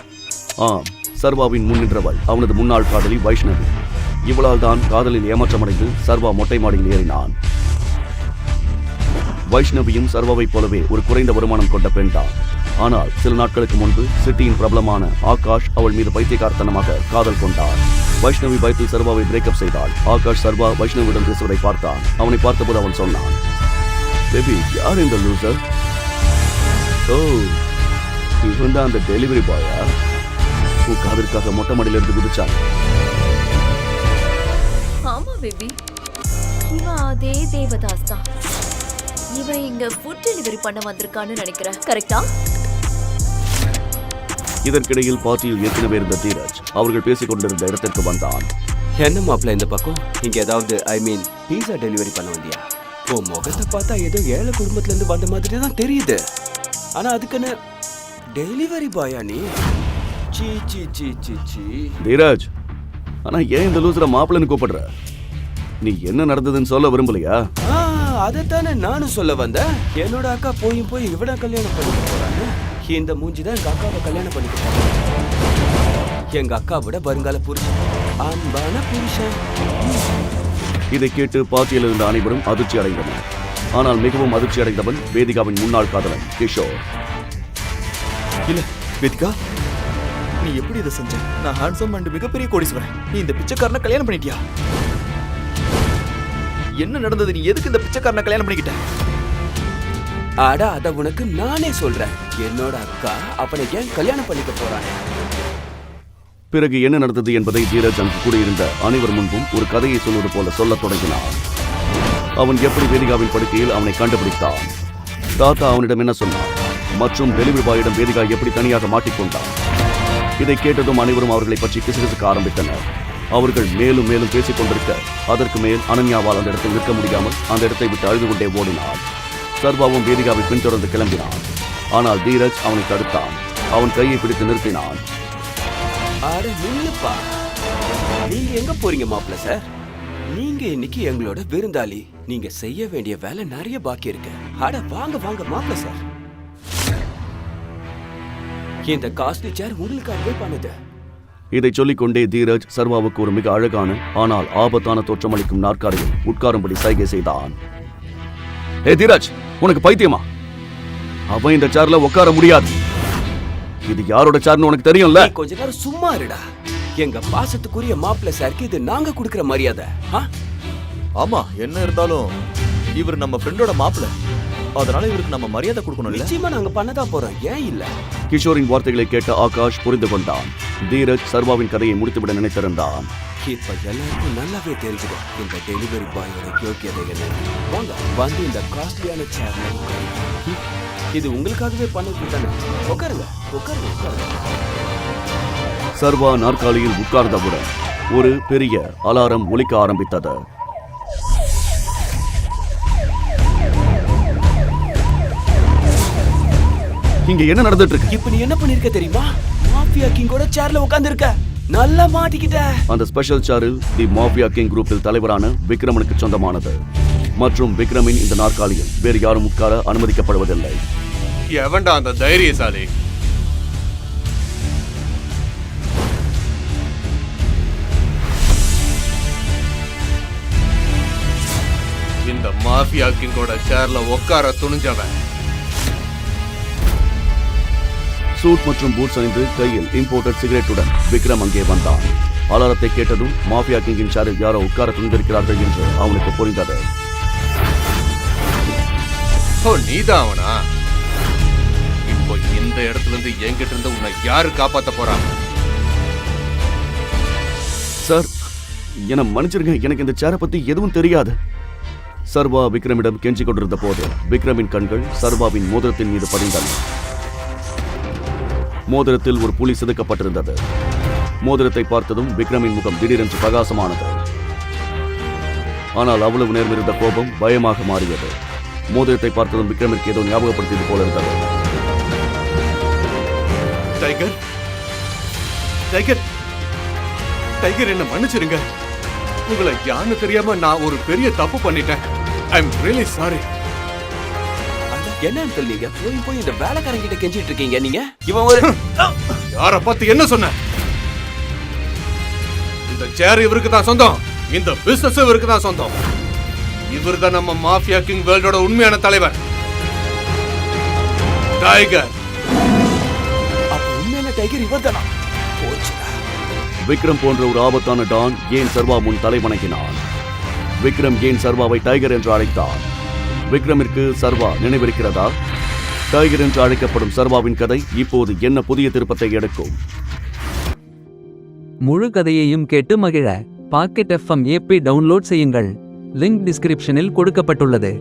ஆம், சர்வாவின் முன் நின்றவள் அவனது முன்னாள் காதலி வைஷ்ணவி. இவளால் தான் காதலில் ஏமாற்றமடைந்து சர்வா மொட்டை மாடியில் ஏறினான். வைஷ்ணவியும் சர்வாவைப் போலவே ஒரு குறைந்த வருமானம் கொண்ட பெண்தான். ஆனால் சில நாட்களுக்கு முன்பு சிட்டியின் பிரபலமான ஆகாஷ் அவள் மீது பைத்தியக்காரத்தனமாக காதல் கொண்டார். வைஷ்ணவி பயத்தில் சர்வாவை பிரேக்கப் செய்தாள். ஆகாஷ் சர்வா வைஷ்ணவியிடம் பேசுவதை பார்த்தான். அவனை பார்த்தபோது அவன் சொன்னான், பேபி, யார் இந்த லூசர்? ஓ, இவன் தான் அந்த டெலிவரி பாயா? உன் காதலுக்காக மொட்டை மாடியிலிருந்து குதிச்சான். ஆமா பேபி, இவன் அதே தேவதாஸ் தான். இவன் இங்க ஃபுட் டெலிவரி பண்ண வந்திருக்கான்னு நினைக்கிறேன். கரெக்டா? இதற்கிடையில் பார்ட்டியில் ஏற்கனவே இருந்த தீரஜ் அவர்கள் பேசிக் கொண்டிருந்த இடத்திற்கு வந்தான். என்ன மாப்பிள்ள இந்த பக்கம்? இங்க ஏதாவது பீஸா டெலிவரி பண்ண வந்தியா? உன் முகத்தை பார்த்தா ஏதோ ஏழை குடும்பத்துல இருந்து வந்த மாதிரி தான் தெரியுது. ஆனா அதுக்குன்னு டெலிவரி பாயா நீ? சீ சீ சீ சீ சீ. தீரஜ், ஆனா ஏன் இந்த லூசரை மாப்பிள்ளன்னு கூப்பிடுற? நீ என்ன நடந்ததுன்னு சொல்ல விரும்பலையா? அதைத்தானே நானும் சொல்ல வந்தேன். என்னோட அக்கா போய் இவட கல்யாணம் பண்ணிக்க போறாங்க. இந்த மூஞ்சி தான் எங்க அக்காவை கல்யாணம் பண்ணிக்க போறாங்க. எங்க அக்காவோட வருங்கால புருஷன், அன்பான புருஷன். இதை கேட்டு பார்ட்டியில் இருந்த அனைவரும் அதிர்ச்சி அடைந்தனர். ஆனால் மிகவும் அதிர்ச்சி அடைந்தவன் வேதிகாவின் முன்னாள் காதலன் கிஷோர். இல்ல வேதிகா, நீ எப்படி இதை செஞ்ச? நான் ஹேண்ட்ஸம் அண்ட் மிகப்பெரிய கோடீஸ்வரன். நீ இந்த பிச்சைக்காரனை கல்யாணம் பண்ணிட்டியா? என்ன நடந்தது? நீ எதுக்கு இந்த பிச்சைக்காரனை கல்யாணம் பண்ணிக்கிட்ட? ஆடா, அத உனக்கு நானே சொல்றேன். என்னோட அக்கா அவனை ஏன் கல்யாணம் பண்ணிக்க போறானே. பிறகு என்ன நடந்தது என்பதை தீரஜ் அங்கு கூடியிருந்த அனைவர் முன்பும் ஒரு கதையை சொல்வது போல சொல்லத் தொடங்கினான். அவன் எப்படி வேதிகாவின் படுக்கையில் அவனை கண்டுபிடித்தான். தாத்தா அவனிடம் என்ன சொன்னான்? மற்றும் டெலிவரி பாயிடம் வேதிகா எப்படி தனியாக மாட்டிக்கொண்டார். இதை கேட்டதும் அனைவரும் அவர்களை பற்றி கிசுகிசுக்க ஆரம்பித்தனர். அவர்கள் மேலும் மேலும் பேசிக் கொண்டிருக்க அதற்கு மேல் அனன்யாவால் அந்த இடத்தில் நிற்க முடியாமல் அந்த இடத்தை விட்டு அழுது கொண்டே ஓடினார். சர்வாவும் வேதிகாவை பின்தொடர்ந்து கிளம்பினான். ஆனால் தீரஜ் அவனை தடுத்தான். அவன் கையை பிடித்து நிறுத்தினான். அட நில்லுப்பா, நீங்க எங்க போறீங்க மாப்பிள்ள சார்? நீங்க இன்னைக்கு எங்களோட விருந்தாளி. நீங்க செய்ய வேண்டிய வேலை நிறைய பாக்கி இருக்கு. அட வாங்க வாங்க மாப்பிள்ள சார், இந்த காஸ்ட்லி சேர் உங்களுக்காகவே பண்ணுது. இதை சொல்லிக்கொண்டே தீரஜ் சர்வாவுக்கு ஒரு மிக அழகான ஆனால் ஆபத்தான தோற்றமளிக்கும் நாற்காலியில் உட்காரும்படி சைகை செய்தான். ஏ தீரஜ், உனக்கு பைத்தியமா? அவன் இந்த சேர்ல உட்கார முடியாது. இது யாரோட சேர்னு உனக்கு தெரியும்ல? நீ கொஞ்ச நேரம் சும்மா இருடா. எங்க பாசத்துக்குரிய மாப்பிள்ள சாருக்கு இது நாங்க கொடுக்கிற மரியாதை. ஆமா, என்ன இருந்தாலும் இவர் நம்ம ஃப்ரெண்டோட மாப்பிள்ள, அதனால இவருக்கு நம்ம மரியாதை கொடுக்கணும். நிச்சயமா நாங்க பண்ணதான் போறோம், ஏன் இல்ல? கிஷோரின் வார்த்தைகளை கேட்ட ஆகாஷ் புரிந்து கொண்டான். தீரஜ் சர்வாவின் கதையை முடித்துவிட நினைத்திருந்தான். இப்ப எல்லாருக்கும் நல்லாவே தெரிஞ்சிடும் இந்த டெலிவரி பாயோட யோக்கியதை என்ன. வாங்க வந்து இந்த காஸ்ட்லியான சேர்ல உட்காருங்க. இது உங்களுக்காகவே பண்ணது தானே. உட்காருங்க உட்காருங்க உட்காருங்க. சர்வா நாற்காலியில் உட்கார்ந்தவுடன் ஒரு பெரிய அலாரம் ஒலிக்க ஆரம்பித்தது. இங்க என்ன நடந்துட்டு இருக்கு? இப்ப நீ என்ன பண்ணிருக்க தெரியுமா? மாஃபியா கிங்கோட சேர்ல உட்கார்ந்திருக்க. நல்லா மாட்டிக்கிட்ட. அந்த ஸ்பெஷல் சேரில் தி மாஃபியா கிங் குரூப்பில் தலைவரான விக்ரமனுக்கு சொந்தமானது. மற்றும் விக்ரமின் இந்த நாற்காலியில் வேறு யாரும் உட்கார அனுமதிக்கப்படுவதில்லை. எவன்டா அந்த தைரியசாலி? இந்த மாஃபியா கிங்கோட சேர்ல உட்கார துணிஞ்சவன். சூட் மற்றும் பூட்ஸ் அணிந்து கையில் இம்போர்ட்டட் சிகரெட்டுடன் விக்ரம் அங்கே வந்தான். அலாரத்தை கேட்டதும் மாஃபியா கிங்கின் சேரில் யாரோ உட்கார துணிந்திருக்கிறார்கள் என்று அவனுக்கு புரிந்தது. ஓ, நீதான் அவனா? இப்போ இந்த இடத்துல இருந்து என்கிட்ட இருந்து உன்னை யாரு காப்பாத்த போறாங்க? சார், என்ன மன்னிச்சிருங்க, எனக்கு இந்த சேரை பத்தி எதுவும் தெரியாது. சர்வா விக்ரமிடம் கெஞ்சி கொண்டிருந்த போது விக்ரமின் கண்கள் சர்வாவின் மோதிரத்தின் மீது பதிந்தன. மோதிரத்தில் ஒரு புலி செதுக்கப்பட்டிருந்தது. மோதிரத்தை பார்த்ததும் விக்ரமின் முகம் திடீரென்று பிரகாசமானது. ஆனால் அவ்வளவு நேரம் இருந்த கோபம் பயமாக மாறியது. மோதிரத்தை பார்த்ததும் விக்ரமிற்கு ஏதோ ஞாபகப்படுத்தியது போல இருந்தது. டைகர், டைகர், டைகர், என்ன மன்னிச்சிருங்க. உங்களை யான்னு தெரியாம நான் ஒரு பெரிய தப்பு பண்ணிட்டேன். I am really sorry. என்ன நீங்க போய் போய் இந்த வேலைக்காரங்கிட்ட கெஞ்சிட்டு இருக்கீங்க? நீங்க இவன் ஒரு யார பார்த்து என்ன சொன்ன? இந்த சேர் இவருக்கு தான் சொந்தம். இந்த பிசினஸ் இவருக்கு தான் சொந்தம். இவர் தான் நம்ம மாஃபியா கிங் வேர்ல்டோட உண்மையான தலைவர், டைகர். அப்ப உண்மையான டைகர் இவர் தானா? விக்ரம் போன்ற ஒரு ஆபத்தான டான் ஏன் சர்வா முன் தலை வணங்கினான்? விக்ரம் ஏன் சர்வாவை டைகர் என்று அழைத்தான்? விக்ரமிற்கு சர்வா நினைவிருக்கிறதா? டைகர் என்று அழைக்கப்படும் சர்வாவின் கதை இப்போது என்ன புதிய திருப்பத்தை எடுக்கும்? முழு கதையையும் கேட்டு மகிழ பாக்கெட் FM ஆப்பை டவுன்லோட் செய்யுங்கள். லிங்க் டிஸ்கிரிப்ஷனில் கொடுக்கப்பட்டுள்ளது.